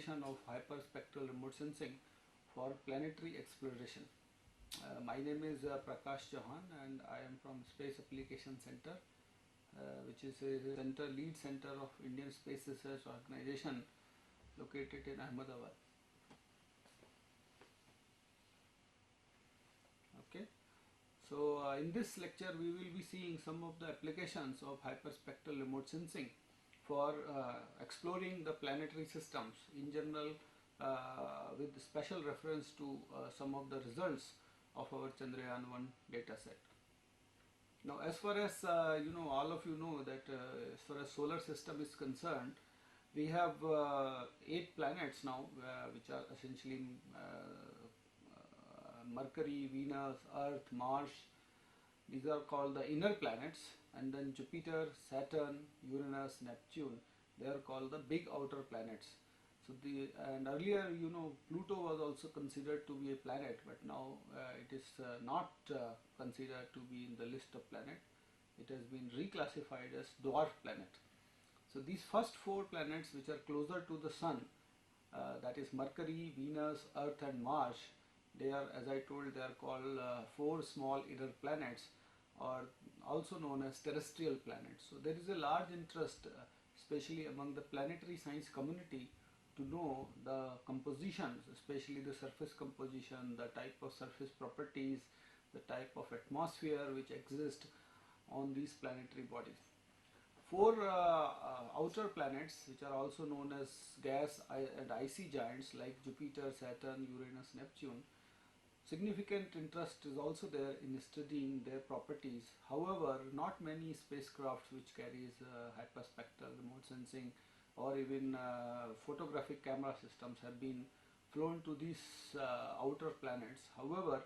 application of hyperspectral remote sensing for planetary exploration. My name is Prakash Chauhan and I am from Space Application Center, which is a lead center of Indian Space Research Organization located in Ahmedabad. Okay. So in this lecture we will be seeing some of the applications of hyperspectral remote sensing for exploring the planetary systems in general, with special reference to some of the results of our Chandrayaan-1 dataset. Now, as far as all of you know that as far as solar system is concerned, we have 8 planets now, which are essentially Mercury, Venus, Earth, Mars. These are called the inner planets, and then Jupiter, Saturn, Uranus, Neptune, they are called the big outer planets. So and earlier Pluto was also considered to be a planet, but now it is not considered to be in the list of planet. It has been reclassified as dwarf planet. So these first 4 planets which are closer to the Sun, that is Mercury, Venus, Earth and Mars, they are, as I told, they are called 4 small inner planets, or also known as terrestrial planets. So there is a large interest, especially among the planetary science community, to know the compositions, especially the surface composition, the type of surface properties, the type of atmosphere which exists on these planetary bodies. 4 outer planets, which are also known as gas and icy giants like Jupiter, Saturn, Uranus, Neptune, significant interest is also there in studying their properties. However, not many spacecraft which carries hyperspectral remote sensing or even photographic camera systems have been flown to these outer planets. However,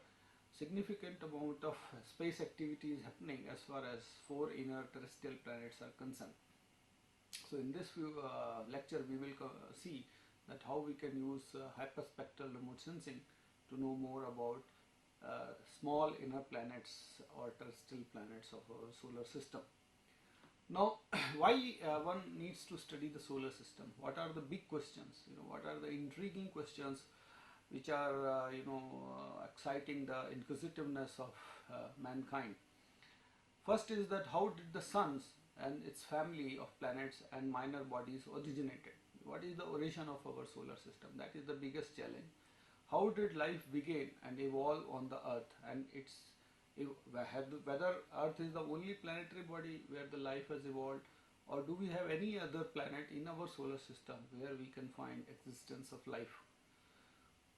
significant amount of space activity is happening as far as 4 inner terrestrial planets are concerned. So in this lecture we will see that how we can use hyperspectral remote sensing to know more about small inner planets or terrestrial planets of our solar system. Now, why one needs to study the solar system? What are the big questions? What are the intriguing questions which are exciting the inquisitiveness of mankind? First is that how did the suns and its family of planets and minor bodies originated? What is the origin of our solar system? That is the biggest challenge. How did life begin and evolve on the Earth, and whether Earth is the only planetary body where the life has evolved, or do we have any other planet in our solar system where we can find existence of life?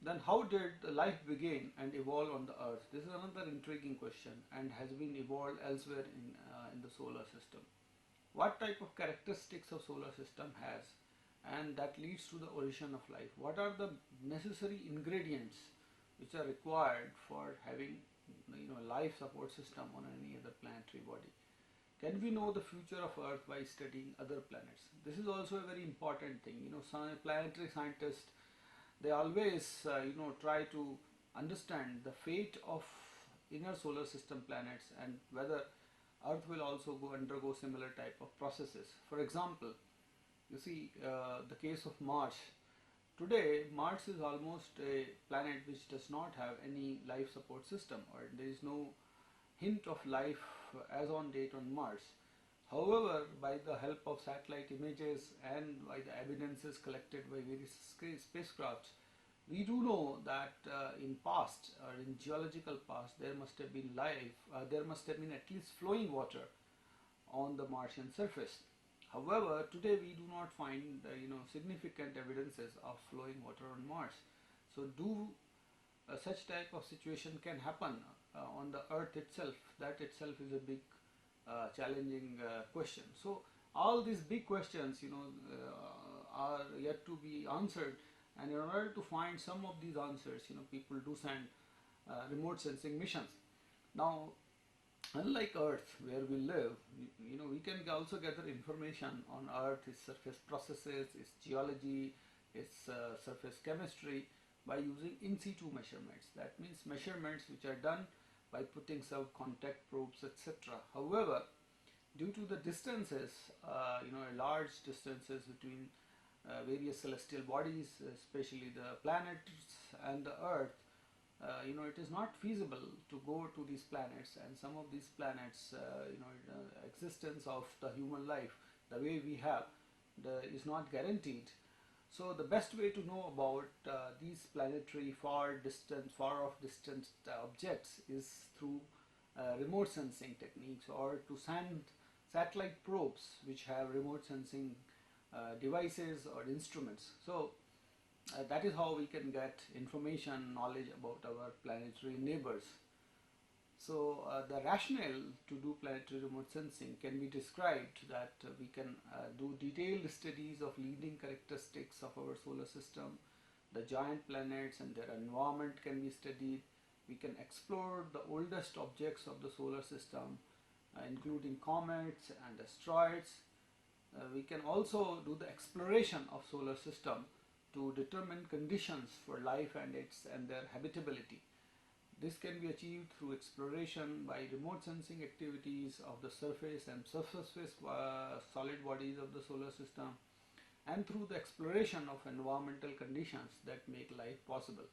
Then how did life begin and evolve on the Earth? This is another intriguing question and has been evolved elsewhere in the solar system. What type of characteristics of solar system has, and that leads to the origin of life? What are the necessary ingredients which are required for having life support system on any other planetary body? Can we know the future of Earth by studying other planets? This is also a very important thing. Planetary scientists, they always try to understand the fate of inner solar system planets and whether Earth will also undergo similar type of processes. For example, you see the case of Mars. Today, Mars is almost a planet which does not have any life support system, or there is no hint of life as on date on Mars. However, by the help of satellite images and by the evidences collected by various spacecrafts, we do know that in past, or in geological past, there must have been life, there must have been at least flowing water on the Martian surface. However, today we do not find significant evidences of flowing water on Mars. So do such type of situation can happen on the Earth itself? That itself is a big challenging question. So all these big questions are yet to be answered, and in order to find some of these answers, people do send remote sensing missions. Now, unlike Earth where we live, we can also gather information on Earth, its surface processes, its geology, its surface chemistry by using in situ measurements. That means measurements which are done by putting some contact probes, etc. However, due to the distances, large distances between various celestial bodies, especially the planets and the Earth, it is not feasible to go to these planets, and some of these planets, existence of the human life, the way we have, is not guaranteed. So the best way to know about these planetary far off distant objects is through remote sensing techniques, or to send satellite probes which have remote sensing devices or instruments. So that is how we can get information, knowledge about our planetary neighbors. So the rationale to do planetary remote sensing can be described that we can do detailed studies of leading characteristics of our solar system. The giant planets and their environment can be studied. We can explore the oldest objects of the solar system, including comets and asteroids. We can also do the exploration of solar system to determine conditions for life and their habitability. This can be achieved through exploration by remote sensing activities of the surface and subsurface solid bodies of the solar system, and through the exploration of environmental conditions that make life possible.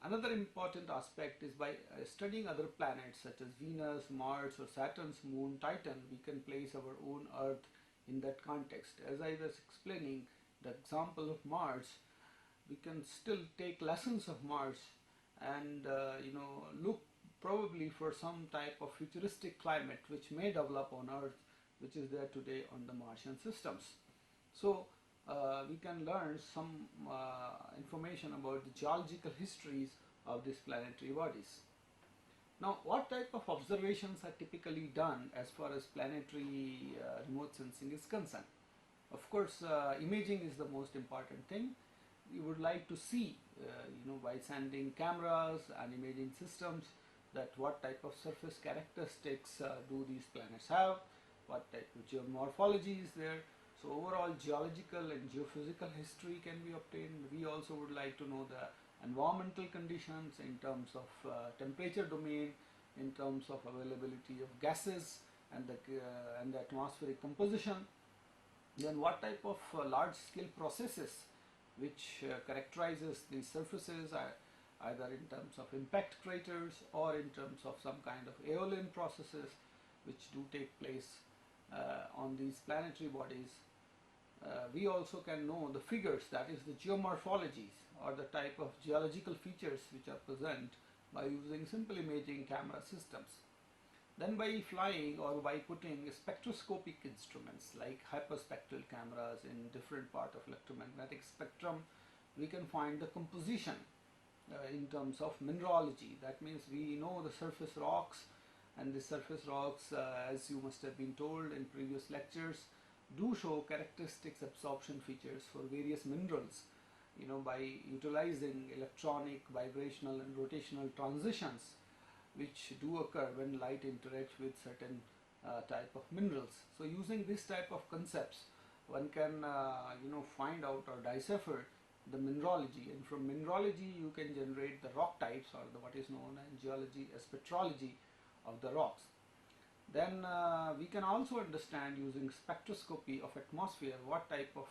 Another important aspect is by studying other planets such as Venus, Mars, or Saturn's moon Titan, we can place our own Earth in that context. As I was explaining the example of Mars, we can still take lessons of Mars and look probably for some type of futuristic climate which may develop on Earth, which is there today on the Martian systems. So we can learn some information about the geological histories of these planetary bodies. Now, what type of observations are typically done as far as planetary remote sensing is concerned? Of course, imaging is the most important thing. We would like to see, by sending cameras and imaging systems, that what type of surface characteristics do these planets have, what type of geomorphology is there. So overall geological and geophysical history can be obtained. We also would like to know the environmental conditions in terms of temperature domain, in terms of availability of gases and the atmospheric composition. Then what type of large-scale processes which characterizes these surfaces, either in terms of impact craters or in terms of some kind of aeolian processes which do take place on these planetary bodies. We also can know the figures, that is the geomorphologies, or the type of geological features which are present by using simple imaging camera systems. Then by flying or by putting spectroscopic instruments like hyperspectral cameras in different part of electromagnetic spectrum, we can find the composition in terms of mineralogy. That means we know the surface rocks, and the surface rocks, as you must have been told in previous lectures, do show characteristics absorption features for various minerals, by utilizing electronic, vibrational and rotational transitions which do occur when light interacts with certain type of minerals. So using this type of concepts, one can find out or decipher the mineralogy, and from mineralogy you can generate the rock types, or what is known in geology as petrology of the rocks. Then we can also understand using spectroscopy of atmosphere what type of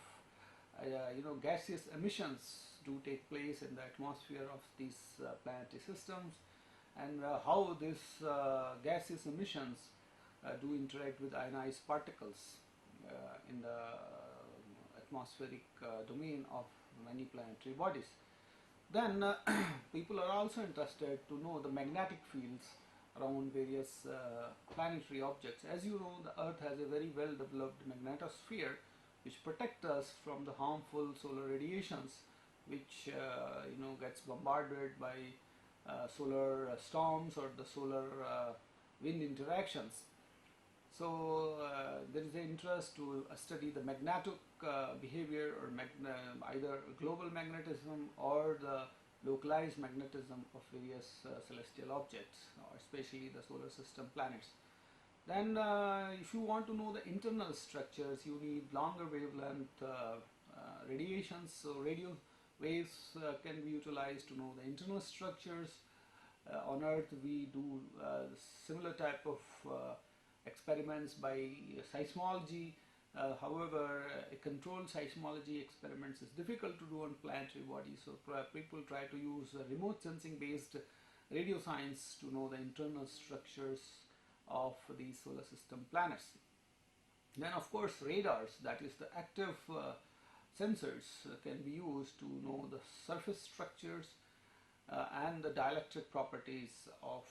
gaseous emissions do take place in the atmosphere of these planetary systems, and how these gaseous emissions do interact with ionized particles in the atmospheric domain of many planetary bodies. Then people are also interested to know the magnetic fields around various planetary objects. As you know, the Earth has a very well developed magnetosphere which protects us from the harmful solar radiations which gets bombarded by solar storms or the solar wind interactions. So there is an interest to study the magnetic behavior, or either global magnetism or the localized magnetism of various celestial objects, or especially the solar system planets. Then if you want to know the internal structures, you need longer wavelength radiations. So radio waves can be utilized to know the internal structures. On Earth we do similar type of experiments by seismology However, a controlled seismology experiments is difficult to do on planetary bodies, so people try to use remote sensing based radio science to know the internal structures of these solar system planets. Then of course radars, that is the active sensors, can be used to know the surface structures and the dielectric properties of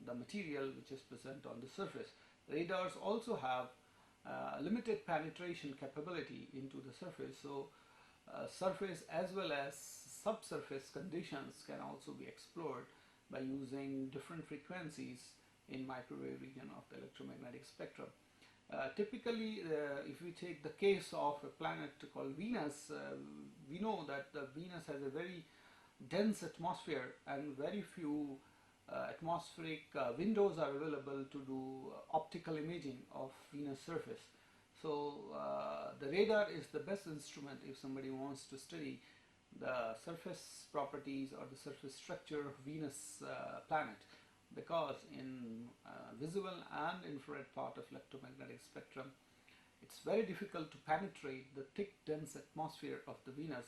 the material which is present on the surface. Radars also have limited penetration capability into the surface, so surface as well as subsurface conditions can also be explored by using different frequencies in microwave region of the electromagnetic spectrum. Typically, if we take the case of a planet called Venus, we know that the Venus has a very dense atmosphere and very few atmospheric windows are available to do optical imaging of Venus surface. So the radar is the best instrument if somebody wants to study the surface properties or the surface structure of Venus planet, because in visible and infrared part of electromagnetic spectrum it's very difficult to penetrate the thick dense atmosphere of the Venus.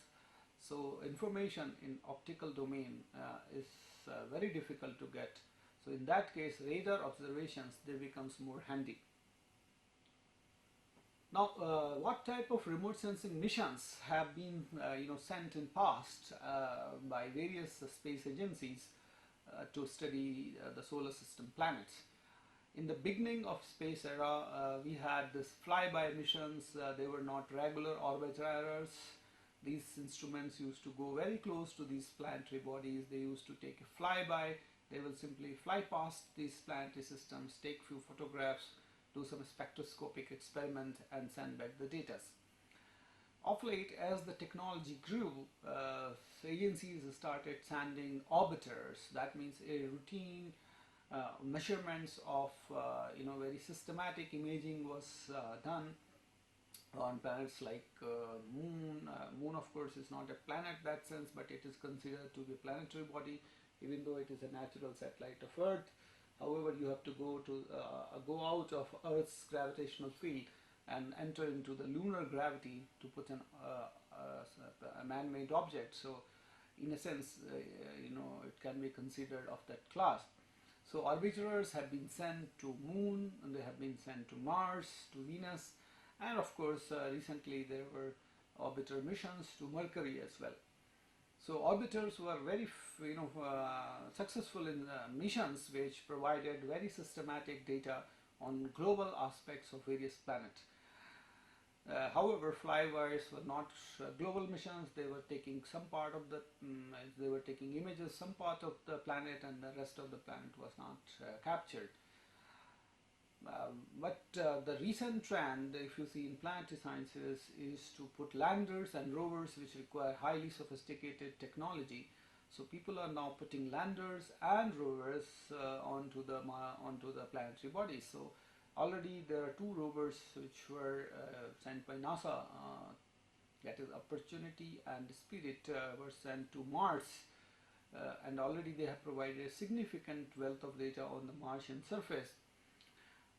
So information in optical domain is very difficult to get. So in that case, radar observations, they becomes more handy. Now, what type of remote sensing missions have been sent in past by various space agencies to study the solar system planets? In the beginning of space era, we had this flyby missions. They were not regular orbiters. These instruments used to go very close to these planetary bodies. They used to take a flyby. They will simply fly past these planetary systems, take few photographs, do some spectroscopic experiment and send back the data. Of late, as the technology grew, agencies started sending orbiters. That means a routine measurements of very systematic imaging was done on planets like Moon. Moon of course is not a planet in that sense, but it is considered to be a planetary body, even though it is a natural satellite of Earth. However, you have to go out of Earth's gravitational field and enter into the lunar gravity to put a man-made object. So in a sense, it can be considered of that class. So orbiters have been sent to Moon, and they have been sent to Mars, to Venus, and of course recently there were orbiter missions to Mercury as well. So orbiters were very successful in missions which provided very systematic data on global aspects of various planets. However, flybys were not global missions. They were taking some part of the, they were taking images, some part of the planet, and the rest of the planet was not captured. But the recent trend, if you see in planetary sciences, is to put landers and rovers which require highly sophisticated technology. So people are now putting landers and rovers onto the planetary bodies. So already there are two rovers which were sent by NASA, that is Opportunity and Spirit, were sent to Mars, and already they have provided a significant wealth of data on the Martian surface.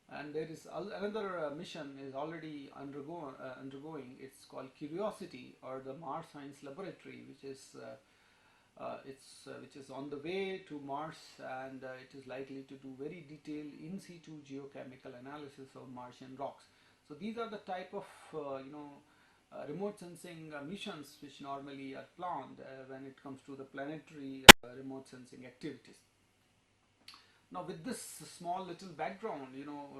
And there is another mission is already undergoing. It's called Curiosity, or the Mars Science Laboratory, which is on the way to Mars, and it is likely to do very detailed in situ geochemical analysis of Martian rocks. So these are the type of remote sensing missions which normally are planned when it comes to the planetary remote sensing activities. Now, with this small little background,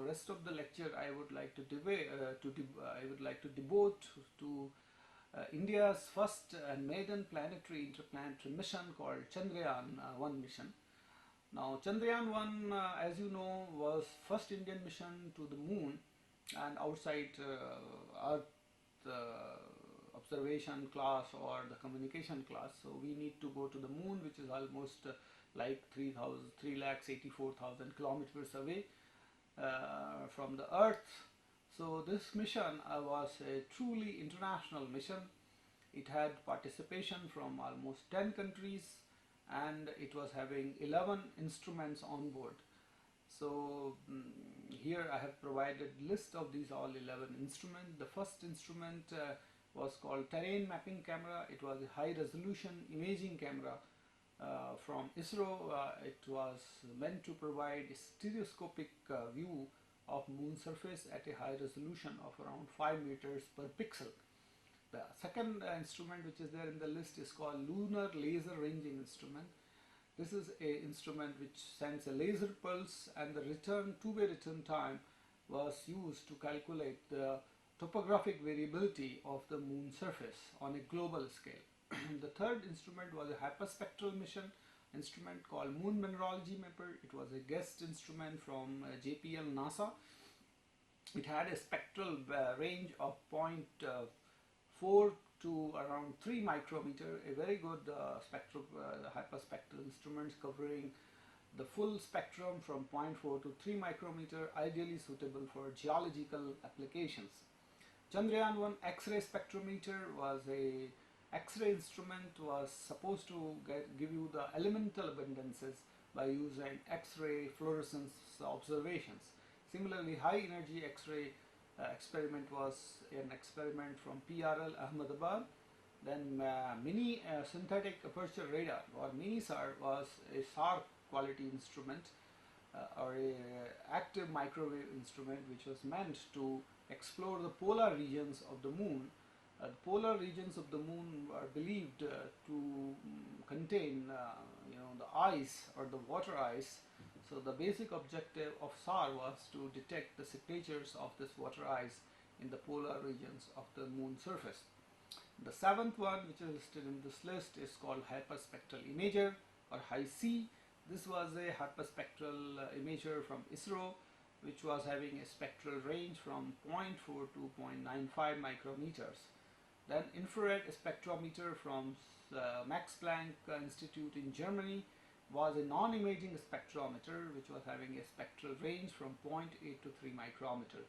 rest of the lecture I would like to devote to India's first and maiden planetary interplanetary mission called Chandrayaan-1 mission. Now, Chandrayaan-1, as you know, was first Indian mission to the moon and outside Earth observation class or the communication class. So we need to go to the moon, which is almost like 3,84,000 kilometers away from the Earth. So this mission was a truly international mission. It had participation from almost 10 countries, and it was having 11 instruments on board. So here I have provided list of these all 11 instruments. The first instrument was called terrain mapping camera. It was a high resolution imaging camera from ISRO. It was meant to provide a stereoscopic view of moon surface at a high resolution of around 5 meters per pixel. The second instrument which is there in the list is called Lunar Laser Ranging Instrument. This is an instrument which sends a laser pulse, and the two-way return time was used to calculate the topographic variability of the moon surface on a global scale. The third instrument was a hyperspectral mission instrument called Moon Mineralogy Mapper. It was a guest instrument from JPL NASA. It had a spectral range of 0.4 to around 3 micrometer, a very good hyperspectral instruments covering the full spectrum from 0.4 to 3 micrometer, ideally suitable for geological applications. Chandrayaan-1 X-ray spectrometer was a X-ray instrument, was supposed to give you the elemental abundances by using X-ray fluorescence observations. Similarly, high energy X-ray experiment was an experiment from PRL Ahmedabad. Then mini synthetic aperture radar, or mini-SAR, was a SAR quality instrument or a active microwave instrument which was meant to explore the polar regions of the moon. The polar regions of the moon are believed to contain the ice or the water ice. So the basic objective of SAR was to detect the signatures of this water ice in the polar regions of the moon surface. The seventh one, which is listed in this list, is called Hyperspectral Imager, or Hysi. This was a hyperspectral imager from ISRO, which was having a spectral range from 0.4 to 0.95 micrometers. Then infrared spectrometer from Max Planck Institute in Germany was a non-imaging spectrometer which was having a spectral range from 0.8 to 3 micrometer.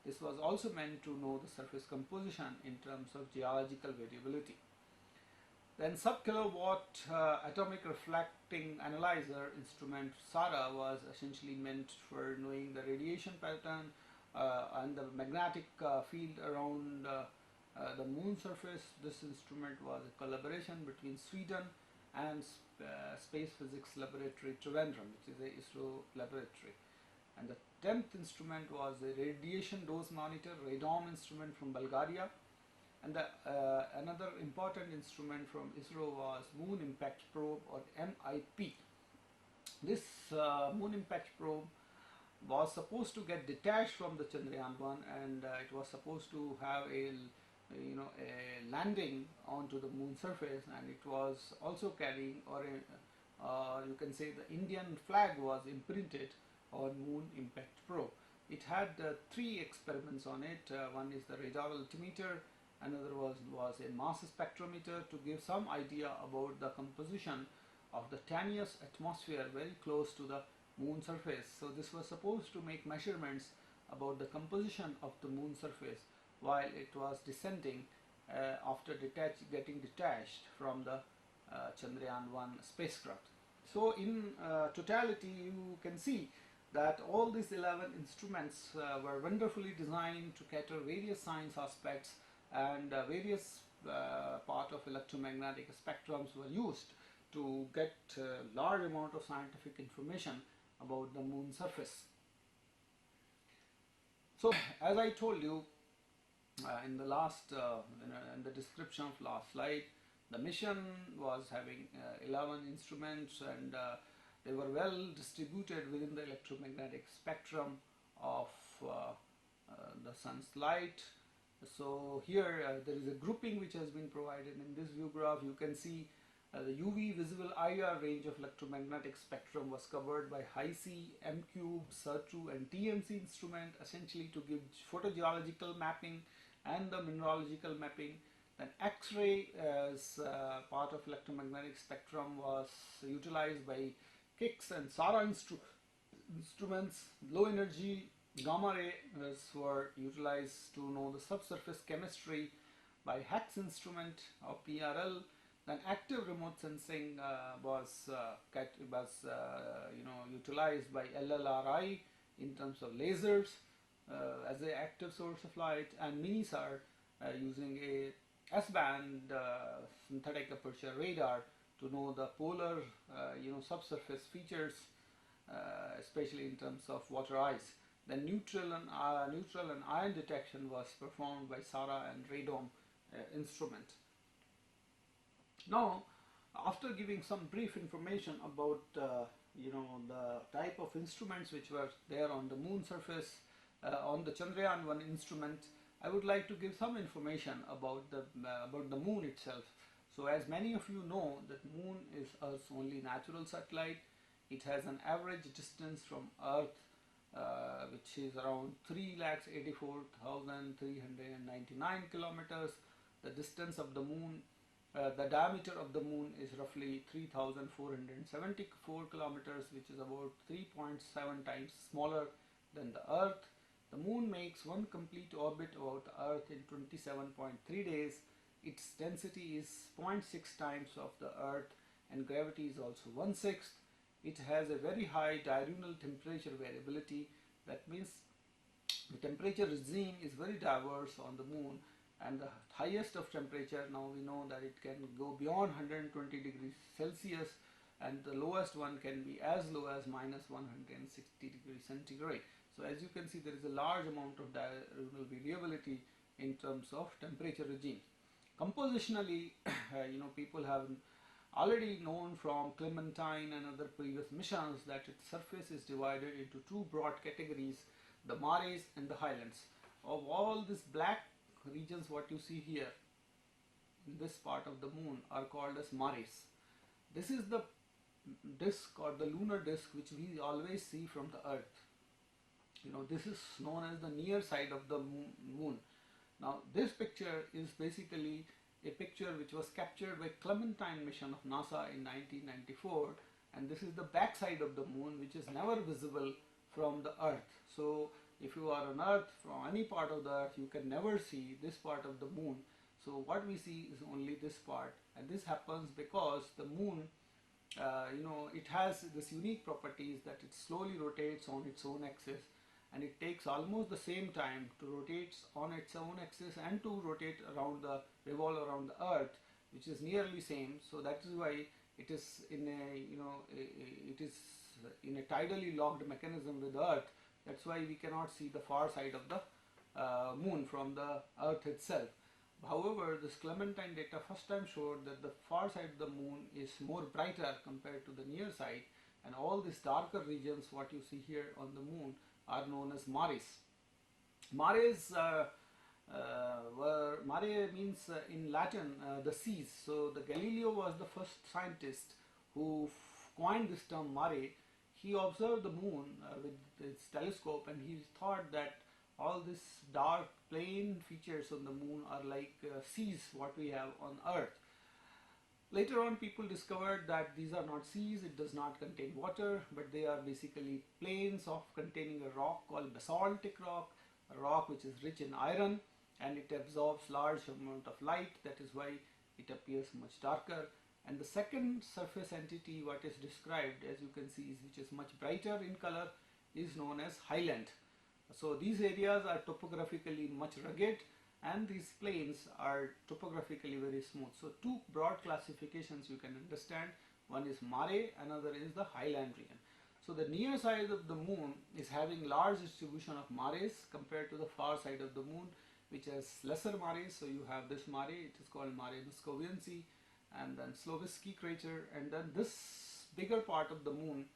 This was also meant to know the surface composition in terms of geological variability. Then sub-kilowatt atomic reflecting analyzer instrument SARA was essentially meant for knowing the radiation pattern and the magnetic field around the moon surface. This instrument was a collaboration between Sweden and Space Physics Laboratory Trivandrum, which is a ISRO laboratory. And the 10th instrument was a radiation dose monitor, radom instrument from Bulgaria. And another important instrument from ISRO was Moon Impact Probe, or MIP. This Moon Impact Probe was supposed to get detached from the Chandrayaan-1, and it was supposed to have a landing onto the moon surface, and it was also carrying, or you can say the Indian flag was imprinted on Moon Impact Probe. It had 3 experiments on it. One is the radar altimeter, another was a mass spectrometer to give some idea about the composition of the tenuous atmosphere very close to the moon surface. So this was supposed to make measurements about the composition of the moon surface while it was descending after getting detached from the Chandrayaan-1 spacecraft. So in totality, you can see that all these 11 instruments were wonderfully designed to cater various science aspects, and various part of electromagnetic spectrums were used to get large amount of scientific information about the moon surface. So as I told you in the last in the description of last slide, the mission was having 11 instruments, and they were well distributed within the electromagnetic spectrum of the sun's light. So here there is a grouping which has been provided. In this view graph you can see the UV visible IR range of electromagnetic spectrum was covered by Hysi, M-Cube, SIR2 and TMC instrument, essentially to give photogeological mapping and the mineralogical mapping. Then X-ray as part of electromagnetic spectrum was utilized by KICS and SARA instruments. Low energy gamma rays were utilized to know the subsurface chemistry by HEX instrument of PRL. Then active remote sensing was utilized by LLRI in terms of lasers as an active source of light, and MINISAR using a S-band synthetic aperture radar to know the polar subsurface features, especially in terms of water ice. Then neutral and ion detection was performed by SARA and radome instrument. Now, after giving some brief information about the type of instruments which were there on the moon surface, on the Chandrayaan-1 instrument, I would like to give some information about the moon itself. So, as many of you know, that moon is Earth's only natural satellite. It has an average distance from Earth which is around 3,84,399 kilometers. The distance of the moon, the diameter of the moon is roughly 3,474 kilometers, which is about 3.7 times smaller than the Earth. The moon makes one complete orbit about the Earth in 27.3 days. Its density is 0.6 times of the Earth, and gravity is also 1/6. It has a very high diurnal temperature variability. That means the temperature regime is very diverse on the moon, and the highest of temperature, now we know that it can go beyond 120 degrees Celsius, and the lowest one can be as low as minus 160 degrees centigrade. So as you can see, there is a large amount of diurnal variability in terms of temperature regime. Compositionally, people have already known from Clementine and other previous missions that its surface is divided into two broad categories, the mares and the highlands. Of all these black regions what you see here in this part of the moon are called as mares. This is the disk or the lunar disk which we always see from the Earth. This is known as the near side of the moon. Now this picture is basically a picture which was captured by Clementine mission of NASA in 1994, and this is the back side of the moon, which is never visible from the Earth. So if you are on Earth, from any part of the Earth, you can never see this part of the moon. So what we see is only this part, and this happens because the moon it has this unique properties that it slowly rotates on its own axis, and it takes almost the same time to rotate on its own axis and to revolve around the Earth, which is nearly same. So that is why it is in a tidally locked mechanism with Earth. That's why we cannot see the far side of the moon from the Earth itself. However, this Clementine data first time showed that the far side of the moon is more brighter compared to the near side, and all these darker regions what you see here on the moon are known as mares. Mares mare means in Latin the seas. So the Galileo was the first scientist who coined this term mare. He observed the moon with his telescope, and he thought that all these dark plain features on the moon are like seas what we have on Earth. Later on, people discovered that these are not seas, it does not contain water, but they are basically plains of containing a rock called basaltic rock, a rock which is rich in iron, and it absorbs large amount of light. That is why it appears much darker. And the second surface entity what is described, as you can see, which is much brighter in color, is known as highland. So these areas are topographically much rugged, and these plains are topographically very smooth. So two broad classifications you can understand. One is mare, another is the highland region. So the near side of the moon is having large distribution of mares compared to the far side of the moon, which has lesser mares. So you have this mare, it is called Mare Nectaris, and then Slovinsky crater, and then this bigger part of the moon,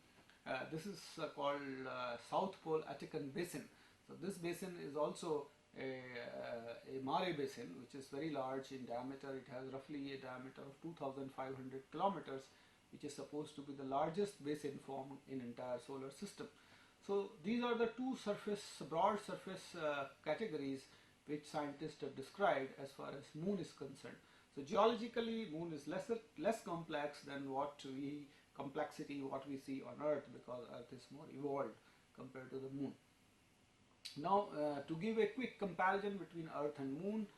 this is called South Pole Atachan Basin. So this basin is also a mare basin, which is very large in diameter. It has roughly a diameter of 2,500 kilometers, which is supposed to be the largest basin formed in entire solar system. So these are the two broad surface categories which scientists have described as far as moon is concerned. So geologically, moon is less complex than what we see on Earth, because Earth is more evolved compared to the moon. Now, to give a quick comparison between Earth and Moon,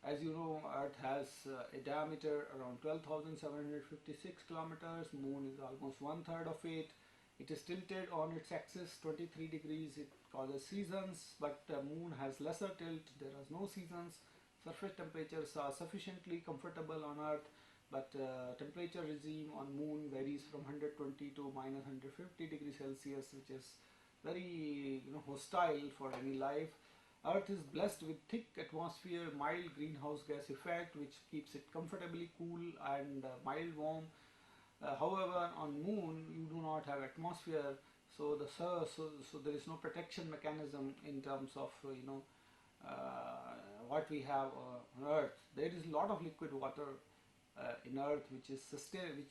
As you know, Earth has a diameter around 12,756 kilometers. Moon is almost one third of it. It is tilted on its axis 23 degrees. It causes seasons, but Moon has lesser tilt. There are no seasons. Surface temperatures are sufficiently comfortable on Earth, but temperature regime on Moon varies from 120 to minus 150 degrees Celsius, which is very hostile for any life. Earth is blessed with thick atmosphere, mild greenhouse gas effect, which keeps it comfortably cool and mild warm. However, on Moon you do not have atmosphere, so there is no protection mechanism in terms of what we have on Earth. There is a lot of liquid water in Earth, which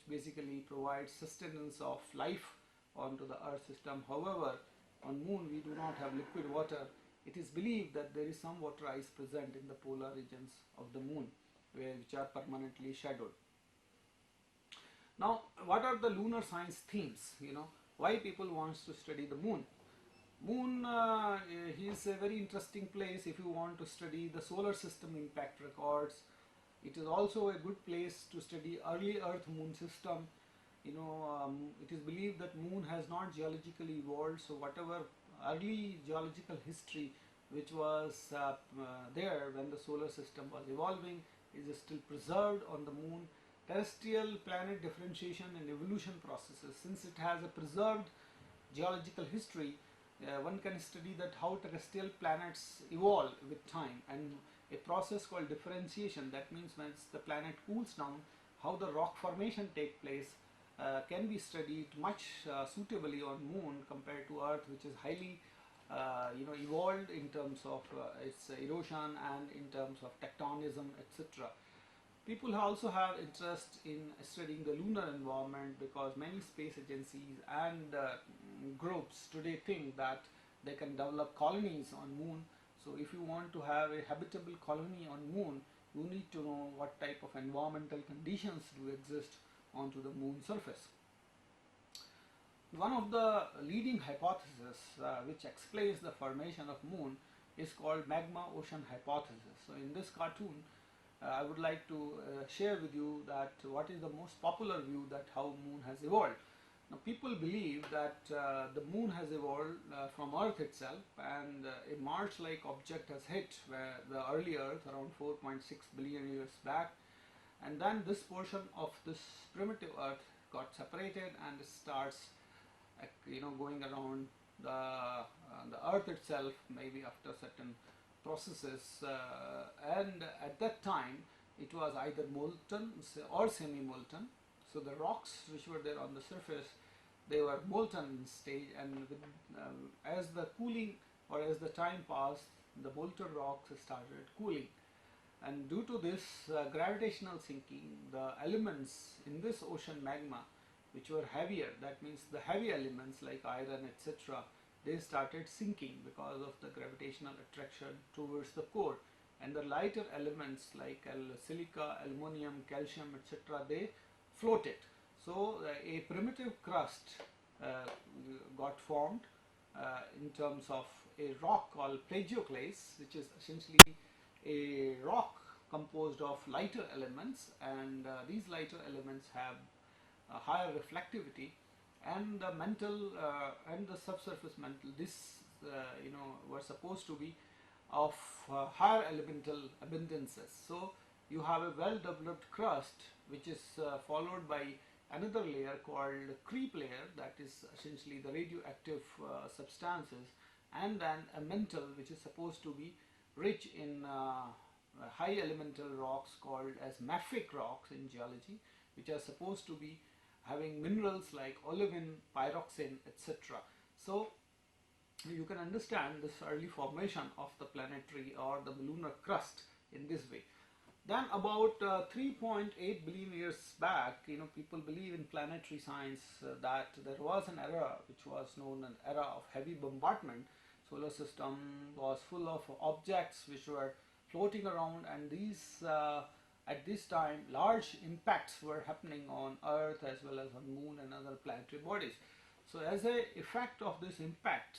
basically provides sustenance of life onto the Earth system. However, on Moon we do not have liquid water. It is believed that there is some water ice present in the polar regions of the Moon, which are permanently shadowed. Now, what are the lunar science themes? Why people wants to study the Moon? Moon is a very interesting place if you want to study the solar system impact records. It is also a good place to study early Earth-Moon system. It is believed that Moon has not geologically evolved, so whatever early geological history which was there when the solar system was evolving is still preserved on the Moon. Terrestrial planet differentiation and evolution processes, since it has a preserved geological history, one can study that how terrestrial planets evolve with time, and a process called differentiation, that means when the planet cools down, how the rock formation take place, can be studied much suitably on Moon compared to Earth, which is highly evolved in terms of its erosion and in terms of tectonism, etc. People also have interest in studying the lunar environment because many space agencies and groups today think that they can develop colonies on Moon. So if you want to have a habitable colony on Moon, you need to know what type of environmental conditions do exist onto the Moon surface. One of the leading hypotheses which explains the formation of Moon is called Magma Ocean hypothesis. So in this cartoon, I would like to share with you that what is the most popular view that how Moon has evolved. Now, people believe that the Moon has evolved from Earth itself, and a Mars-like object has hit where the early Earth around 4.6 billion years back, and then this portion of this primitive Earth got separated and starts going around the Earth itself, maybe after certain processes, and at that time it was either molten or semi-molten. So the rocks which were there on the surface, they were molten stage, and as the cooling or as the time passed, the molten rocks started cooling, and due to this gravitational sinking, the elements in this ocean magma which were heavier, that means the heavy elements like iron, etc., they started sinking because of the gravitational attraction towards the core, and the lighter elements like silica, aluminum, calcium, etc., they floated. So a primitive crust got formed in terms of a rock called plagioclase, which is essentially a rock composed of lighter elements, and these lighter elements have higher reflectivity, and the mantle and the subsurface mantle, this were supposed to be of higher elemental abundances. So you have a well developed crust which is followed by another layer called creep layer, that is essentially the radioactive substances, and then a mantle which is supposed to be rich in high elemental rocks called as mafic rocks in geology, which are supposed to be having minerals like olivine, pyroxene, etc. So you can understand this early formation of the planetary or the lunar crust in this way. Then about 3.8 billion years back, people believe in planetary science that there was an era which was known as an era of heavy bombardment. Solar system was full of objects which were floating around, and these at this time large impacts were happening on Earth as well as on Moon and other planetary bodies. So as a effect of this impact,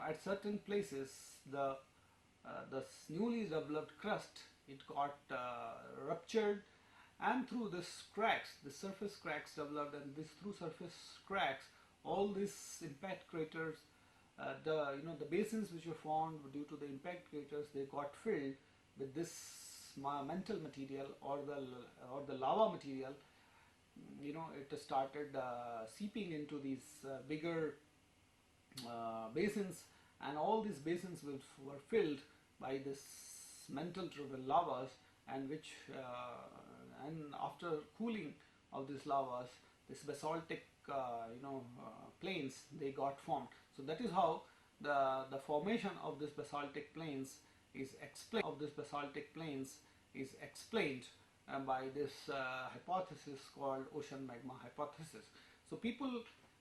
at certain places the newly developed crust it got ruptured, and through this cracks, the surface cracks developed, and through surface cracks, all these impact craters, the basins which were formed due to the impact craters, they got filled with this mantle material or the lava material. It started seeping into these bigger basins, and all these basins were filled by this mantle driven lavas, and after cooling of these lavas, this basaltic plains, they got formed. So that is how the formation of this basaltic plains is explained by this hypothesis called ocean magma hypothesis. So people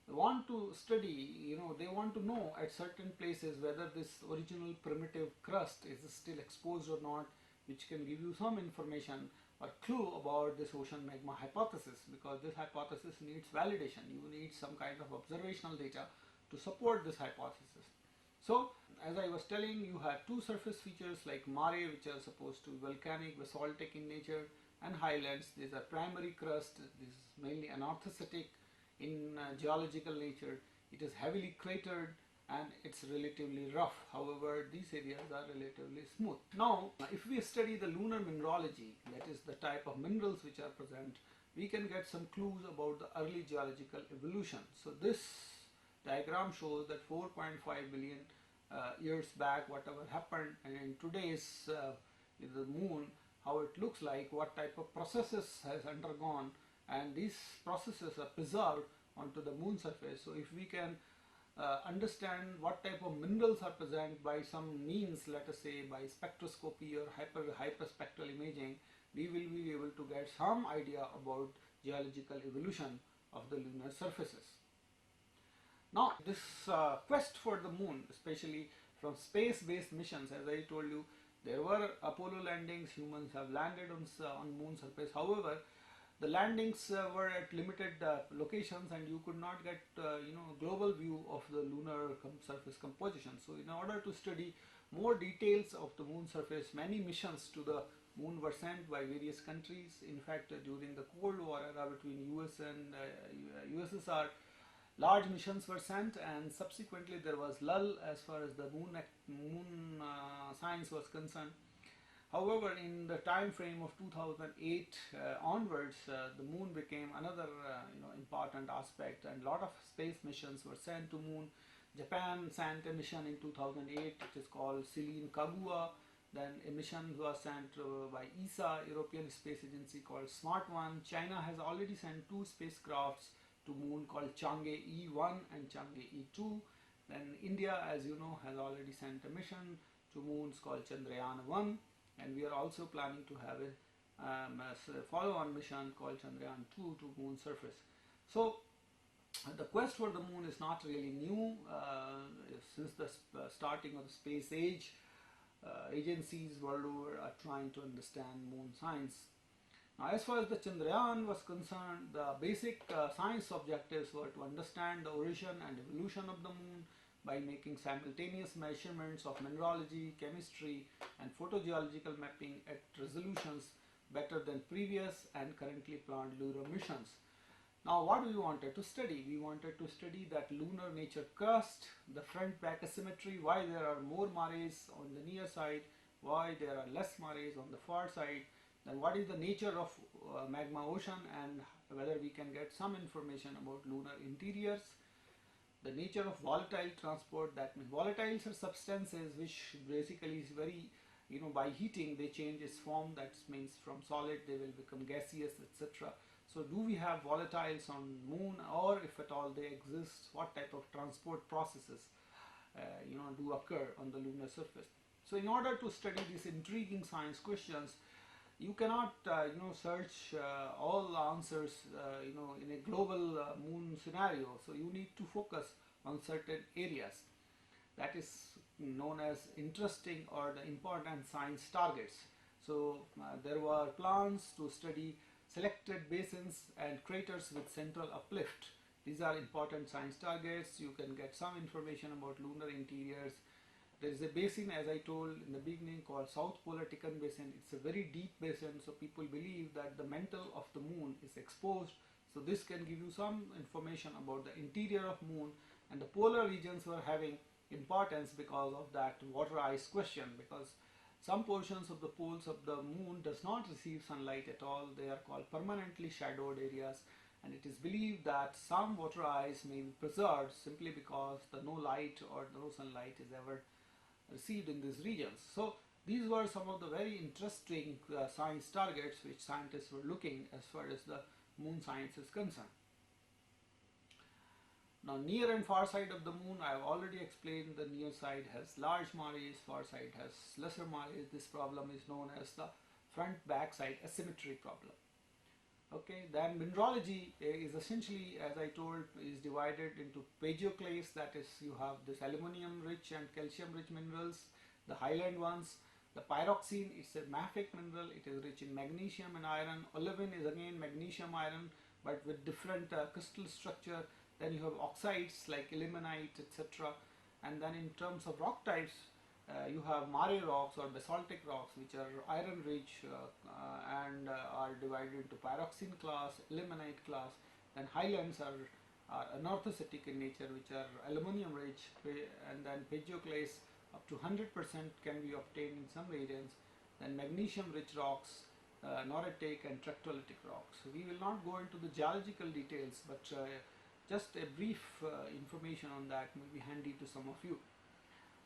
want to study, they want to know at certain places whether this original primitive crust is still exposed or not, which can give you some information or clue about this ocean magma hypothesis, because this hypothesis needs validation. You need some kind of observational data to support this hypothesis. So as I was telling, you have two surface features like mare, which are supposed to be volcanic, basaltic in nature, and highlands. These are primary crust. This is mainly anorthositic in geological nature. It is heavily cratered and it's relatively rough. However, these areas are relatively smooth. Now, if we study the lunar mineralogy, that is the type of minerals which are present, we can get some clues about the early geological evolution. So this diagram shows that 4.5 billion years back, whatever happened, and in today's the moon, how it looks like, what type of processes has undergone, and these processes are preserved onto the moon surface. So if we can understand what type of minerals are present by some means, let us say by spectroscopy or hyperspectral imaging, we will be able to get some idea about geological evolution of the lunar surfaces. Now this quest for the moon, especially from space-based missions, as I told you, there were Apollo landings, humans have landed on moon surface. However, the landings were at limited locations, and you could not get global view of the lunar surface composition. So in order to study more details of the moon surface, many missions to the moon were sent by various countries. In fact, during the Cold War era between US and USSR, large missions were sent, and subsequently there was lull as far as the moon science was concerned. However, in the time frame of 2008 onwards, the moon became another important aspect, and a lot of space missions were sent to moon. Japan sent a mission in 2008, it is called Selene Kagua. Then a mission was sent by ESA, European Space Agency, called SMART-1. China has already sent two spacecrafts to moon called Chang'e-1 and Chang'e-2. Then India, as you know, has already sent a mission to moons called Chandrayaan-1, and we are also planning to have a follow-on mission called Chandrayaan-2 to moon surface. So the quest for the moon is not really new. Since the starting of the space age, agencies world over are trying to understand moon science. Now, as far as the Chandrayaan was concerned, the basic science objectives were to understand the origin and evolution of the moon by making simultaneous measurements of mineralogy, chemistry, and photogeological mapping at resolutions better than previous and currently planned lunar missions. Now, what we wanted to study? We wanted to study that lunar nature crust, the front-back asymmetry, why there are more mares on the near side, why there are less mares on the far side, then what is the nature of magma ocean, and whether we can get some information about lunar interiors, the nature of volatile transport. That means volatiles are substances which basically is very, by heating they change its form. That means from solid they will become gaseous, etc. So do we have volatiles on moon, or if at all they exist, what type of transport processes do occur on the lunar surface? So in order to study these intriguing science questions, you cannot search all the answers in a global moon scenario. So you need to focus on certain areas that is known as interesting or the important science targets. So there were plans to study selected basins and craters with central uplift. These are important science targets. You can get some information about lunar interiors. There is a basin, as I told in the beginning, called South Polar Deccan Basin. It's a very deep basin, so people believe that the mantle of the moon is exposed. So this can give you some information about the interior of moon, and the polar regions were having importance because of that water ice question, because some portions of the poles of the moon does not receive sunlight at all. They are called permanently shadowed areas, and it is believed that some water ice may be preserved simply because the no light or no sunlight is ever received in these regions. So these were some of the very interesting science targets which scientists were looking as far as the moon science is concerned. Now, near and far side of the moon, I have already explained. The near side has large mares, far side has lesser mares. This problem is known as the front-back side asymmetry problem. Okay, then mineralogy is essentially, as I told, is divided into plagioclase, that is, you have this aluminum rich and calcium rich minerals, the highland ones. The pyroxene is a mafic mineral, it is rich in magnesium and iron. Olivine is again magnesium iron, but with different crystal structure. Then you have oxides like ilmenite, etc. And then in terms of rock types, you have mare rocks or basaltic rocks, which are iron rich and are divided into pyroxene class, ilmenite class. Then highlands are anorthositic in nature, which are aluminum rich, and then plagioclase up to 100% can be obtained in some regions. Then magnesium rich rocks, noritic and tractolitic rocks. So we will not go into the geological details, but just a brief information on that may be handy to some of you.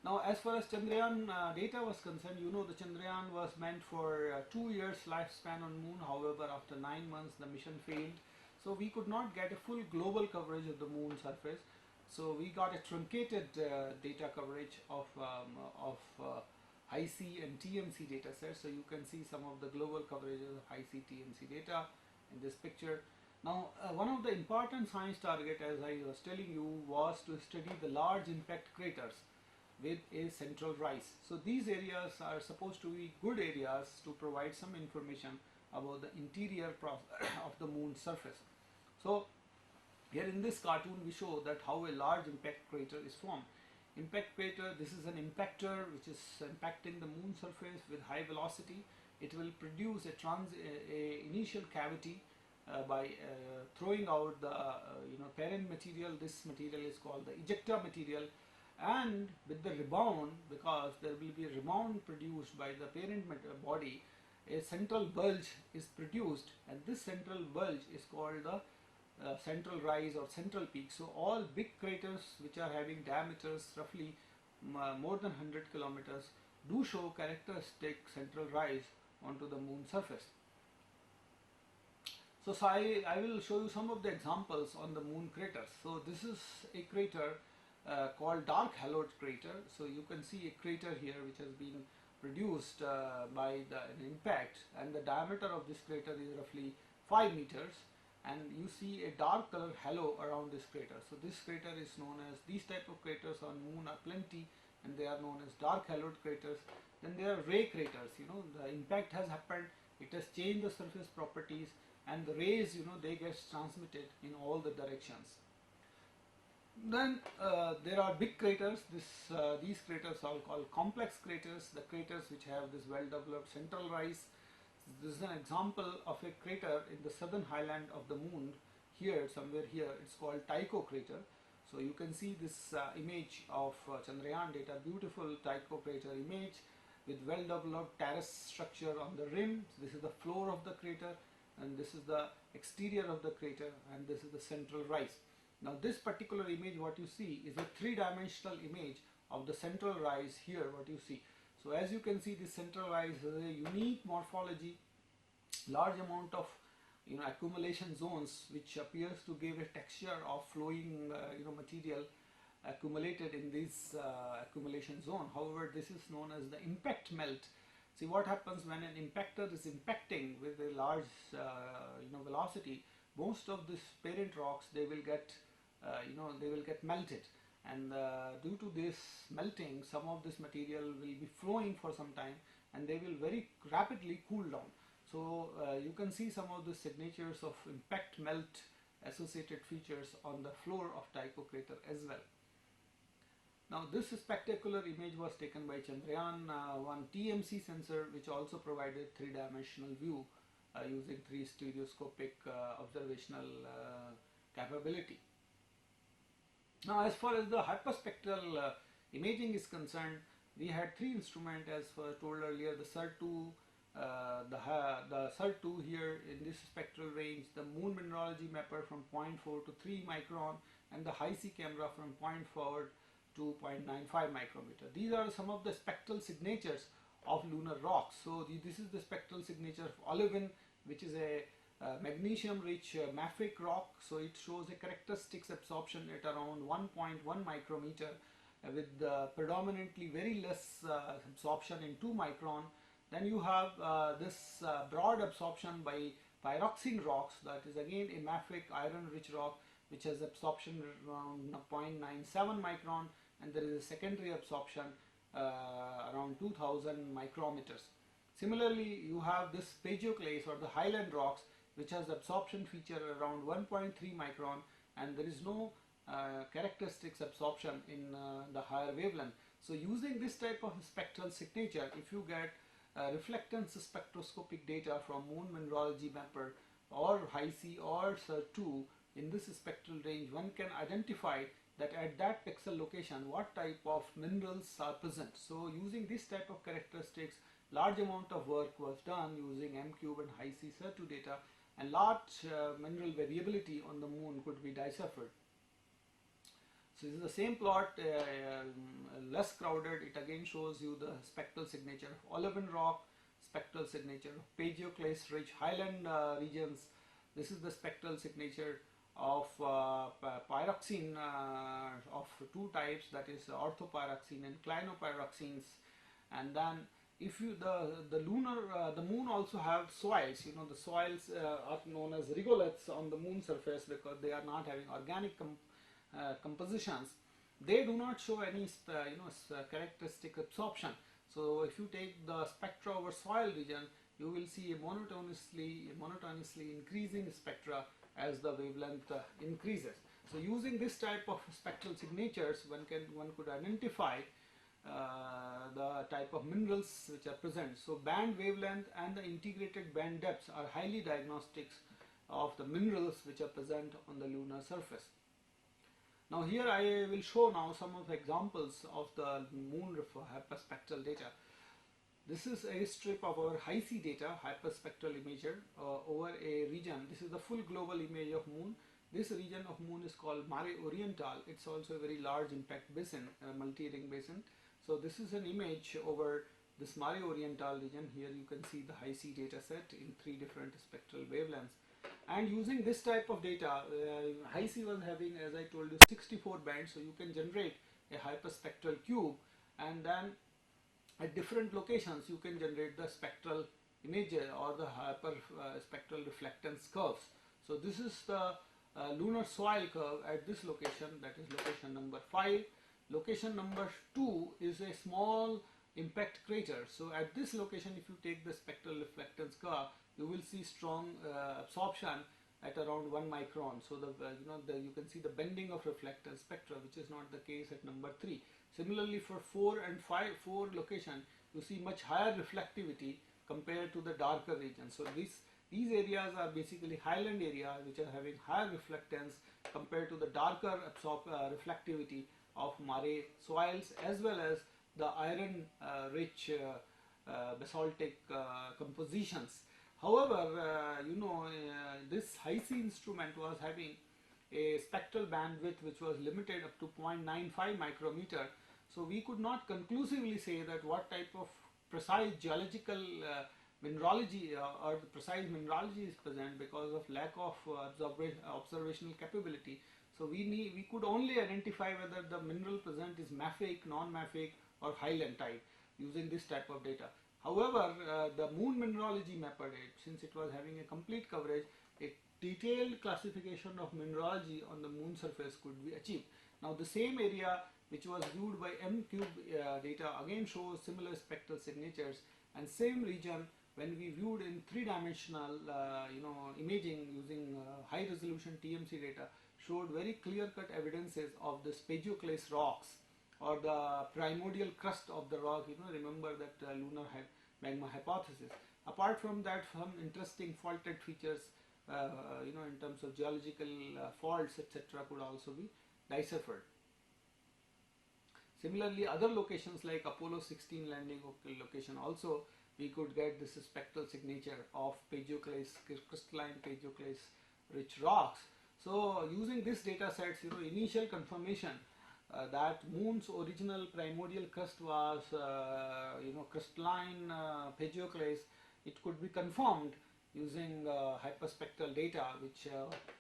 Now, as far as Chandrayaan data was concerned, you know the Chandrayaan was meant for 2 years lifespan on moon. However, after 9 months the mission failed, so we could not get a full global coverage of the moon surface. So we got a truncated data coverage of Hysi and TMC data sets. So you can see some of the global coverages of Hysi TMC data in this picture. Now, one of the important science target, as I was telling you, was to study the large impact craters with a central rise. So these areas are supposed to be good areas to provide some information about the interior of the moon's surface. So here in this cartoon we show that how a large impact crater is formed. Impact crater, this is an impactor which is impacting the moon surface with high velocity. It will produce a initial cavity by throwing out the parent material. This material is called the ejecta material, and with the rebound, because there will be a rebound produced by the parent body, a central bulge is produced, and this central bulge is called the central rise or central peak. So all big craters which are having diameters roughly more than 100 kilometers do show characteristic central rise onto the moon surface. So I will show you some of the examples on the moon craters. So this is a crater called dark haloed crater. So you can see a crater here which has been produced by an impact, and the diameter of this crater is roughly 5 meters, and you see a dark color halo around this crater. So this crater is known as, these type of craters on moon are plenty, and they are known as dark haloed craters. Then there are ray craters. The impact has happened, it has changed the surface properties, and the rays, they get transmitted in all the directions. Then there are big craters. These craters are called complex craters, the craters which have this well-developed central rise. This is an example of a crater in the southern highland of the moon, here, somewhere here. It's called Tycho crater. So you can see this image of Chandrayaan data, beautiful Tycho crater image with well-developed terrace structure on the rim. This is the floor of the crater, and this is the exterior of the crater, and this is the central rise. Now this particular image, what you see is a three-dimensional image of the central rise here, what you see. So as you can see, this central rise has a unique morphology, large amount of accumulation zones, which appears to give a texture of flowing material accumulated in this accumulation zone. However, this is known as the impact melt. See what happens when an impactor is impacting with a large velocity. Most of these parent rocks, they will get melted, and due to this melting, some of this material will be flowing for some time, and they will very rapidly cool down. So you can see some of the signatures of impact melt associated features on the floor of Tycho crater as well. Now this spectacular image was taken by Chandrayaan-1 TMC sensor, which also provided three-dimensional view using three stereoscopic observational capability. Now as far as the hyperspectral imaging is concerned, we had three instruments as told earlier: the SIR-2, the SIR-2 here in this spectral range, the Moon Mineralogy mapper from 0.4 to 3 micron, and the Hysi camera from 0.4 to 0.95 micrometer. These are some of the spectral signatures of lunar rocks. So this is the spectral signature of olivine, which is a magnesium rich mafic rock. So it shows a characteristics absorption at around 1.1 micrometer with predominantly very less absorption in 2 micron. Then you have this broad absorption by pyroxene rocks, that is again a mafic iron rich rock which has absorption around 0.97 micron, and there is a secondary absorption around 2000 micrometers. Similarly, you have this plagioclase or the highland rocks, which has absorption feature around 1.3 micron, and there is no characteristics absorption in the higher wavelength. So using this type of spectral signature, if you get reflectance spectroscopic data from Moon Mineralogy mapper or Hysi or SIR-2 in this spectral range, one can identify that at that pixel location what type of minerals are present. So using this type of characteristics, large amount of work was done using M-Cube and Hysi SIR-2 data, and large mineral variability on the moon could be deciphered. So this is the same plot, less crowded. It again shows you the spectral signature of olivine rock, spectral signature of plagioclase rich highland regions. This is the spectral signature of pyroxene of two types, that is orthopyroxene and clinopyroxenes. And then if you the moon also have soils. You know, the soils are known as regoliths on the moon surface because they are not having organic compositions. They do not show any characteristic absorption. So if you take the spectra over soil region, you will see a monotonously increasing spectra as the wavelength increases. So using this type of spectral signatures, one could identify the type of minerals which are present. So band wavelength and the integrated band depths are highly diagnostics of the minerals which are present on the lunar surface. Now here I will show now some of the examples of the moon hyperspectral data. This is a strip of our Hysi data, hyperspectral imager over a region. This is the full global image of moon. This region of moon is called Mare Orientale. It's also a very large impact basin, multi-ring basin. So this is an image over this Mare Orientale region. Here you can see the Hysi data set in 3 different spectral wavelengths. And using this type of data, Hysi was having, as I told you, 64 bands. So you can generate a hyperspectral cube, and then at different locations you can generate the spectral image or the hyperspectral reflectance curves. So this is the lunar soil curve at this location, that is location number 5. Location number 2 is a small impact crater. So at this location, if you take the spectral reflectance curve, you will see strong absorption at around 1 micron. So you can see the bending of reflectance spectra, which is not the case at number 3. Similarly, for 4 and 4 location, you see much higher reflectivity compared to the darker region. So these areas are basically highland area which are having higher reflectance compared to the darker reflectivity of Mare soils, as well as the iron rich basaltic compositions. However, this Hysi instrument was having a spectral bandwidth which was limited up to 0.95 micrometer. So we could not conclusively say that what type of precise geological mineralogy or the precise mineralogy is present because of lack of observational capability. So we could only identify whether the mineral present is mafic, non-mafic or highland type using this type of data. However, the Moon Mineralogy mapper, since it was having a complete coverage, a detailed classification of mineralogy on the moon surface could be achieved. Now the same area which was viewed by M-Cube data again shows similar spectral signatures, and same region when we viewed in 3-dimensional imaging using high resolution TMC data showed very clear-cut evidences of the plagioclase rocks or the primordial crust of the rock. Remember that lunar magma hypothesis. Apart from that, some interesting faulted features, in terms of geological faults, etc., could also be deciphered. Similarly, other locations like Apollo 16 landing location also, we could get this spectral signature of crystalline paleoclase rich rocks. So using this data sets, initial confirmation that Moon's original primordial crust was crystalline paleoclase, it could be confirmed using hyperspectral data which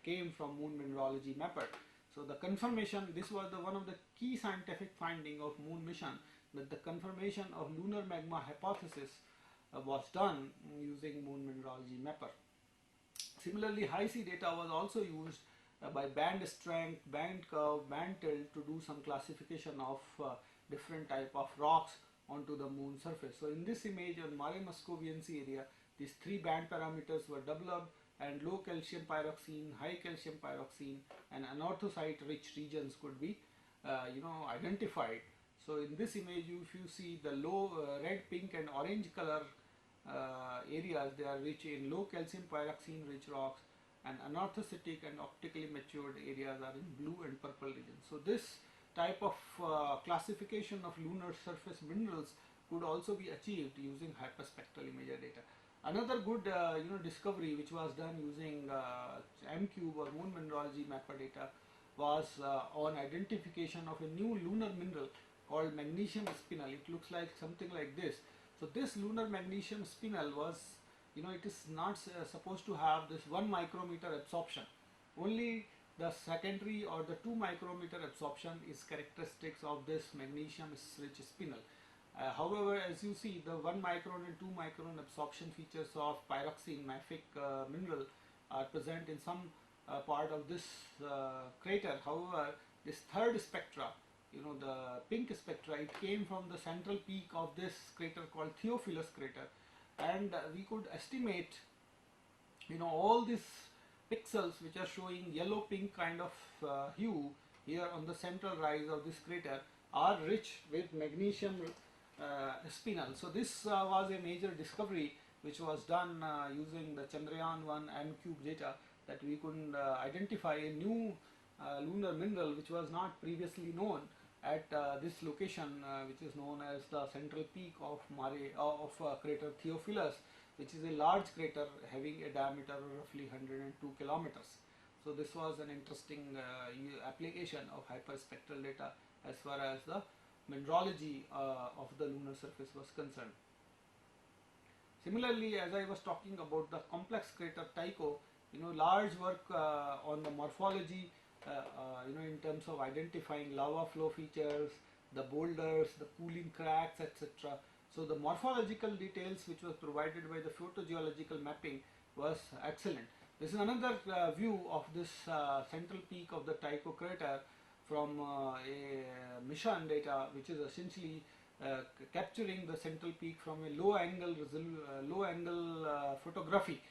came from Moon Mineralogy mapper. So the confirmation, this was one of the key scientific finding of Moon mission, that the confirmation of lunar magma hypothesis was done using Moon Mineralogy mapper. Similarly, Hysi data was also used by band strength, band curve, band tilt to do some classification of different type of rocks onto the moon surface. So in this image on Mare Muscoviense area, these three band parameters were developed, and low calcium pyroxene, high calcium pyroxene, and anorthosite rich regions could be identified. So in this image, if you see the low red, pink and orange color areas, they are rich in low calcium pyroxene rich rocks, and anorthositic and optically matured areas are in blue and purple regions. So this type of classification of lunar surface minerals could also be achieved using hyperspectral imager data. Another good discovery which was done using M-Cube or Moon Mineralogy mapper data was on identification of a new lunar mineral called magnesium spinel. It looks like something like this. So this lunar magnesium spinel was, it is not supposed to have this 1 micrometer absorption. Only the secondary or the 2 micrometer absorption is characteristics of this magnesium rich spinel. However, as you see, the 1 micron and 2 micron absorption features of pyroxene mafic mineral are present in some part of this crater. However, this third spectra, the pink spectra, it came from the central peak of this crater called Theophilus crater, and we could estimate, all these pixels which are showing yellow pink kind of hue here on the central rise of this crater are rich with magnesium spinel. So this was a major discovery which was done using the Chandrayaan-1 M-Cube data, that we could identify a new lunar mineral which was not previously known at this location, which is known as the central peak of crater Theophilus, which is a large crater having a diameter of roughly 102 kilometers. So this was an interesting application of hyperspectral data as far as the mineralogy of the lunar surface was concerned. Similarly, as I was talking about the complex crater Tycho, large work on the morphology, in terms of identifying lava flow features, the boulders, the cooling cracks, etc. So the morphological details which was provided by the photogeological mapping was excellent. This is another view of this central peak of the Tycho crater from a mission data, which is essentially capturing the central peak from a low angle photography.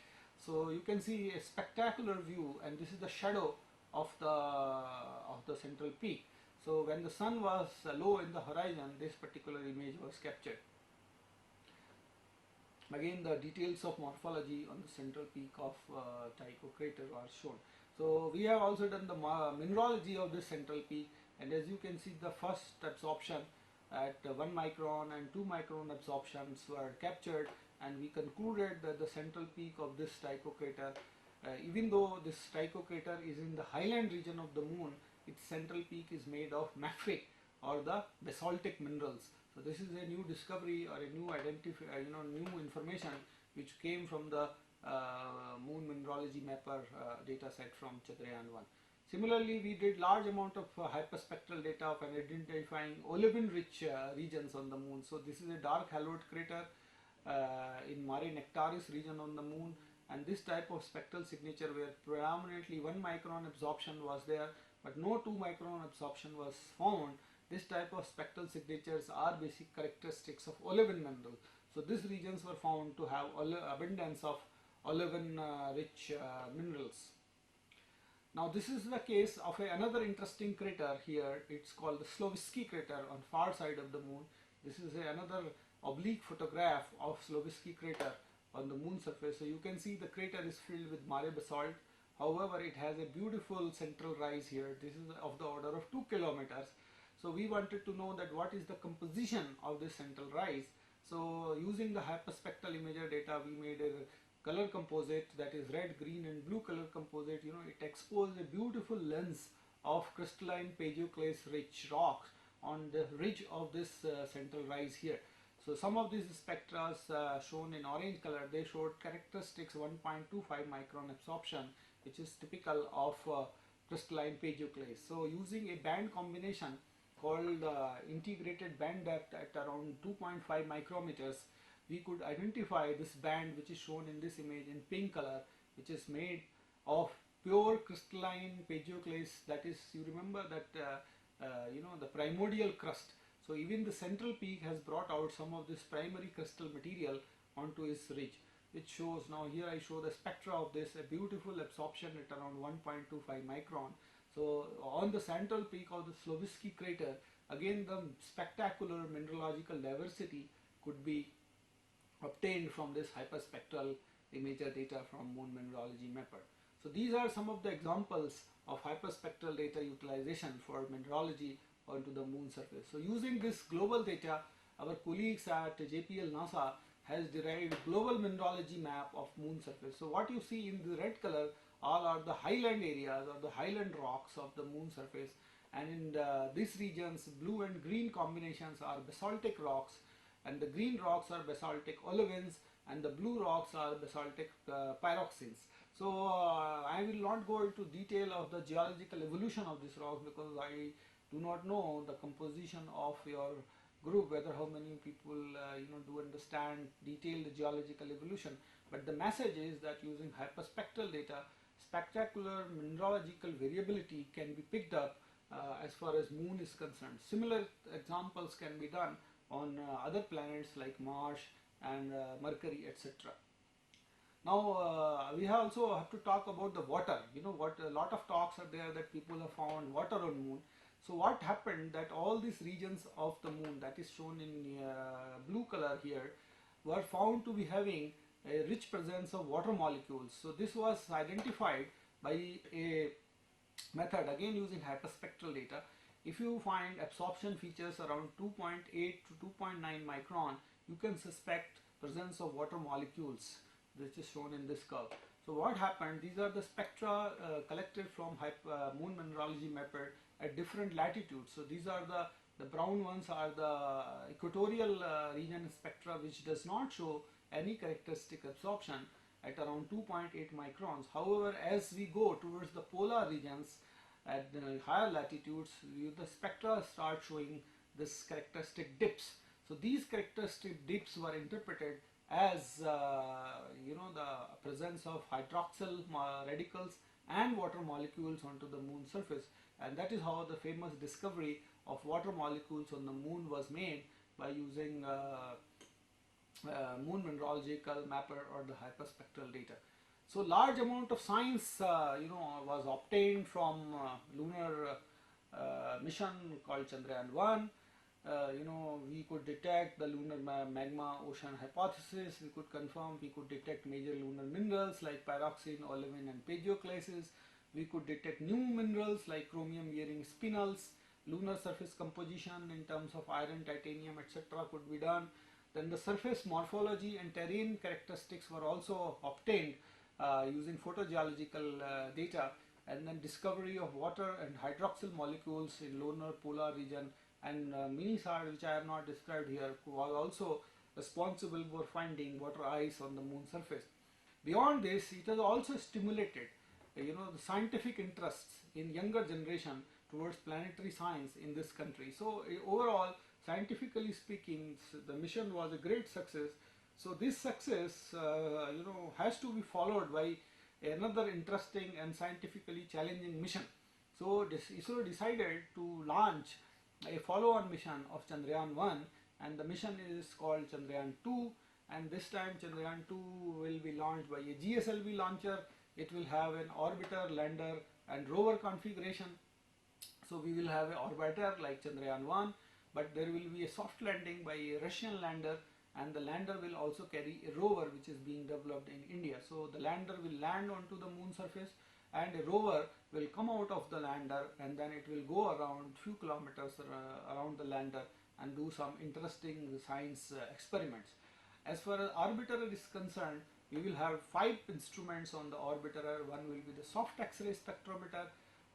So you can see a spectacular view, and this is the shadow of the central peak. So when the sun was low in the horizon, this particular image was captured. Again, the details of morphology on the central peak of Tycho crater are shown. So we have also done the mineralogy of this central peak, and as you can see, the first absorption at 1 micron and 2 micron absorptions were captured, and we concluded that the central peak of this Tycho crater, even though this Tycho crater is in the highland region of the moon, its central peak is made of mafic or the basaltic minerals. So this is a new discovery or a new new information which came from the Moon Mineralogy mapper data set from Chandrayaan-1. Similarly, we did large amount of hyperspectral data of identifying olivine-rich regions on the moon. So this is a dark hallowed crater in Mare Nectaris region on the moon, and this type of spectral signature where predominantly 1 micron absorption was there, but no 2 micron absorption was found. This type of spectral signatures are basic characteristics of olivine mineral. So these regions were found to have abundance of olivine rich minerals. Now this is the case of another interesting crater here. It's called the Tsiolkovsky crater on far side of the moon. This is another oblique photograph of Tsiolkovsky crater on the moon surface. So you can see the crater is filled with Mare basalt. However, it has a beautiful central rise here. This is of the order of 2 kilometers. So we wanted to know that what is the composition of this central rise. So using the hyperspectral imager data, we made a color composite, that is red, green and blue color composite. It exposed a beautiful lens of crystalline paleoclase rich rocks on the ridge of this central rise here. So some of these spectra shown in orange color, they showed characteristics 1.25 micron absorption, which is typical of crystalline paleoclase. So using a band combination called integrated band depth at around 2.5 micrometers, we could identify this band which is shown in this image in pink color, which is made of pure crystalline paleoclase. That is, you remember that the primordial crust. So even the central peak has brought out some of this primary crystal material onto its ridge, which shows, now here I show the spectra of this, a beautiful absorption at around 1.25 micron. So on the central peak of the Tsiolkovsky crater, again the spectacular mineralogical diversity could be obtained from this hyperspectral imager data from Moon Mineralogy Mapper. So these are some of the examples of hyperspectral data utilization for mineralogy onto the moon surface. So using this global data, our colleagues at JPL NASA has derived global mineralogy map of moon surface. So what you see in the red color all are the highland areas or the highland rocks of the moon surface, and in these regions blue and green combinations are basaltic rocks, and the green rocks are basaltic olivines, and the blue rocks are basaltic pyroxenes. So I will not go into detail of the geological evolution of this rock, because I do not know the composition of your group, whether how many people do understand detailed geological evolution. But the message is that using hyperspectral data, spectacular mineralogical variability can be picked up as far as moon is concerned. Similar examples can be done on other planets like Mars and Mercury, etc. Now we also have to talk about the water. A lot of talks are there that people have found water on moon. So what happened that all these regions of the moon, that is shown in blue color here, were found to be having a rich presence of water molecules. So this was identified by a method, again using hyperspectral data. If you find absorption features around 2.8 to 2.9 micron, you can suspect presence of water molecules, which is shown in this curve. So what happened, these are the spectra collected from Moon Mineralogy Mapper at different latitudes. So these are the brown ones are the equatorial region spectra, which does not show any characteristic absorption at around 2.8 microns. However, as we go towards the polar regions at the higher latitudes, the spectra start showing this characteristic dips. So these characteristic dips were interpreted as the presence of hydroxyl radicals and water molecules onto the moon surface, and that is how the famous discovery of water molecules on the moon was made by using Moon Mineralogical Mapper or the hyperspectral data. So large amount of science was obtained from lunar mission called Chandrayaan-1. We could detect the lunar magma ocean hypothesis. We could confirm, we could detect major lunar minerals like pyroxene, olivine and paleoclases. We could detect new minerals like chromium bearing spinels. Lunar surface composition in terms of iron, titanium, etc. could be done. Then the surface morphology and terrain characteristics were also obtained using photogeological data, and then discovery of water and hydroxyl molecules in lunar polar region, and mini-SAR, which I have not described here, was also responsible for finding water ice on the moon surface. Beyond this, it has also stimulated the scientific interests in younger generation towards planetary science in this country. So overall, scientifically speaking, the mission was a great success. So this success has to be followed by another interesting and scientifically challenging mission. So ISRO decided to launch a follow-on mission of Chandrayaan-1, and the mission is called Chandrayaan-2, and this time Chandrayaan-2 will be launched by a GSLV launcher, it will have an orbiter, lander and rover configuration. So we will have an orbiter like Chandrayaan-1, but there will be a soft landing by a Russian lander, and the lander will also carry a rover which is being developed in India. So the lander will land onto the moon surface and a rover will come out of the lander, and then it will go around few kilometers around the lander and do some interesting science experiments. As far as orbiter is concerned, we will have 5 instruments on the orbiter. One will be the soft X-ray spectrometer.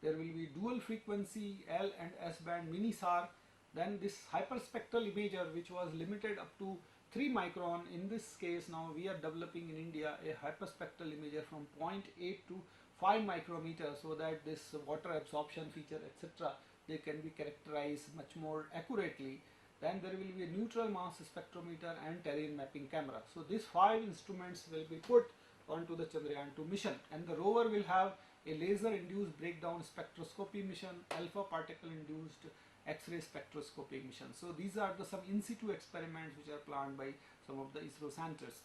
There will be dual frequency L and S band mini SAR. Then this hyperspectral imager, which was limited up to 3 micron. In this case, now we are developing in India a hyperspectral imager from 0.8 to 5 micrometer, so that this water absorption feature, etc., they can be characterized much more accurately. Then there will be a neutral mass spectrometer and terrain mapping camera. So these 5 instruments will be put onto the Chandrayaan-2 mission, and the rover will have a laser induced breakdown spectroscopy mission, alpha particle induced X-ray spectroscopy mission. So these are some in situ experiments which are planned by some of the ISRO scientists.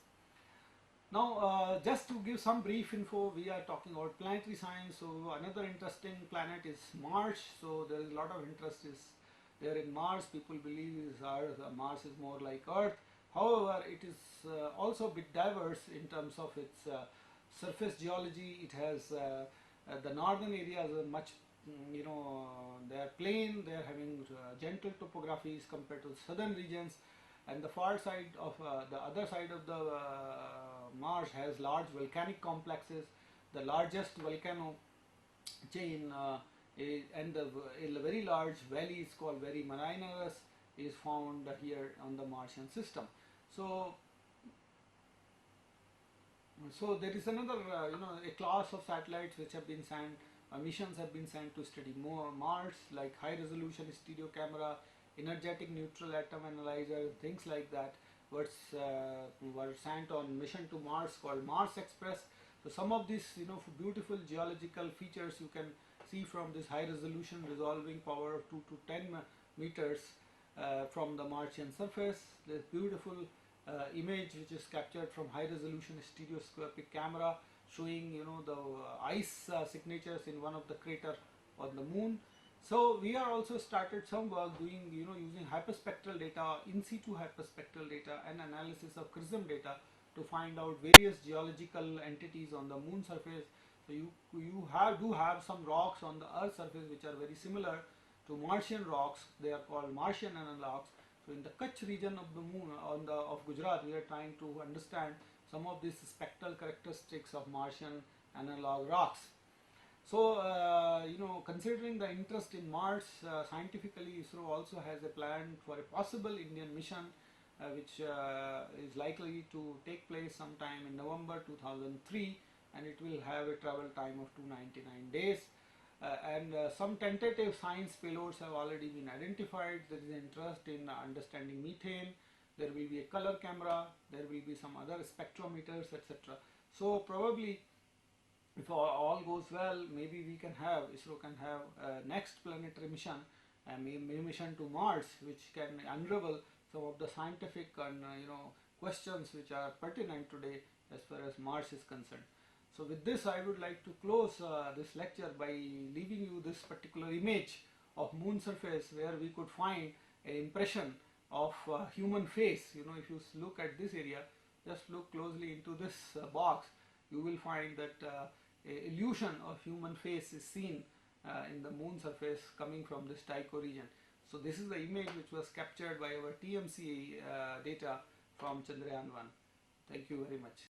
Now just to give some brief info, we are talking about planetary science. So another interesting planet is Mars. So there is a lot of interest is there in Mars. People believe is Earth. Mars is more like Earth. However, it is also a bit diverse in terms of its surface geology. It has the northern areas are much, they are plain. They are having gentle topographies compared to southern regions, and the far side of the other side of the Mars has large volcanic complexes. The largest volcano chain and a very large valley is called Mare Nectaris is found here on the Martian system. So there is another a class of satellites which have been sent, missions have been sent to study Mars, like high resolution stereo camera, energetic neutral atom analyzer, things like that. Were sent on mission to Mars called Mars Express. So some of these beautiful geological features you can see from this high resolution resolving power of 2 to 10 meters from the Martian surface. This beautiful image which is captured from high resolution stereoscopic camera showing the ice signatures in one of the crater on the moon. So we are also started some work doing using hyperspectral data, in situ hyperspectral data and analysis of CRISM data to find out various geological entities on the moon surface. So you do have some rocks on the Earth surface which are very similar to Martian rocks. They are called Martian analogues. So in the Kutch region of the moon of Gujarat, we are trying to understand some of these spectral characteristics of Martian analog rocks. So considering the interest in Mars, scientifically ISRO also has a plan for a possible Indian mission which is likely to take place sometime in November 2003, and it will have a travel time of 299 days. And some tentative science payloads have already been identified. There is interest in understanding methane. There will be a color camera. There will be some other spectrometers, etc. So probably, if all goes well, maybe we can have, ISRO can have next planetary mission, a mission to Mars, which can unravel some of the scientific and questions which are pertinent today as far as Mars is concerned. So with this, I would like to close this lecture by leaving you this particular image of moon surface where we could find an impression of human face. If you look at this area, just look closely into this box, you will find that a illusion of human face is seen in the moon surface coming from this Tycho region. So this is the image which was captured by our TMC data from Chandrayaan-1. Thank you very much.